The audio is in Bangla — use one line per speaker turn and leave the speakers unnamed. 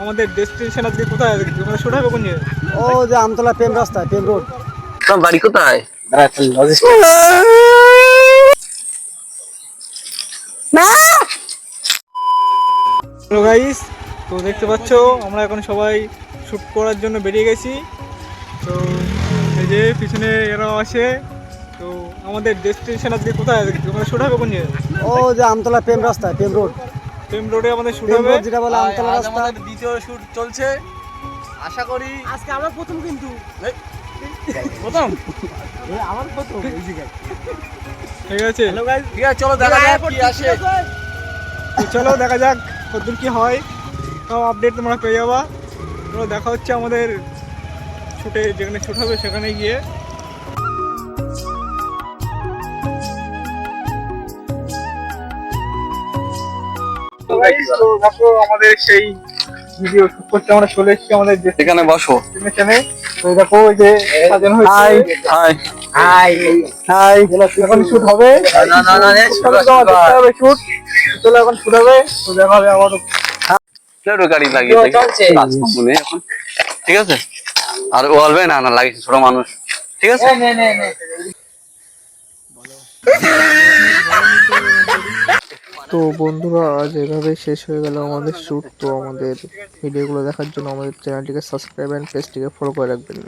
আমাদের ডেস্টিনেশন আজকে কোথায় আছে? আমরা শুট হবে কোন জায়গায়?
ও যে আমতলা প্রেম রাস্তা প্রেম রোড।
তোমার বাড়ি কোথায়?
হ্যালো গাইস, তো দেখতে পাচ্ছ আমরা এখন সবাই শুট করার জন্য বেরিয়ে গেছি। তো এই যে পিছনে এরাও আছে। তো আমাদের ডেস্টিনেশন আজকে কোথায় আছে? আমরা শুট হবে কোন জায়গায়?
ও যে আমতলা প্রেম রাস্তা প্রেম রোড।
প্রেম রোডে আমাদের শুট
প্রেম
হবে।
রোড যেটা বলে আমতলা রাস্তা।
আমাদের দ্বিতীয় শুট চলছে, আশা করি
আজকে আমরা প্রথম কিন্তু
প্রথম
আমার প্রথম এই জায়গায়।
ঠিক আছে,
ঠিক আছে চলো দেখা যাক কি আসে।
তো চলো দেখা যাক কতদূর কি হয়। সব আপডেট তোমরা পেয়ে যাবা। তো দেখা হচ্ছে আমাদের শুটে, যেখানে শুট হবে সেখানে গিয়ে। দেখো আমাদের সেই ভিডিও শুট করতে আমরা চলে এসেছি আমাদের
এখানে বসো।
ডেস্টিনেশনে। তো দেখো ওই যে সাজানো হয়েছে।
হাই হাই
হাই হাই
এখন শুট হবে।
না না না
শুট চলো এখন শুট হবে। তো দেখা হবে আবার।
গাড়ি লাগিয়ে মনে এখন ঠিক আছে। আর বলবে না না লাগিয়েছে ছোট মানুষ, ঠিক আছে।
তো বন্ধুরা, আজ এভাবে শেষ হয়ে গেল আমাদের শ্যুট। তো আমাদের ভিডিওগুলো দেখার জন্য আমাদের চ্যানেলটিকে সাবস্ক্রাইব অ্যান্ড পেজটিকে ফলো করে রাখবেন।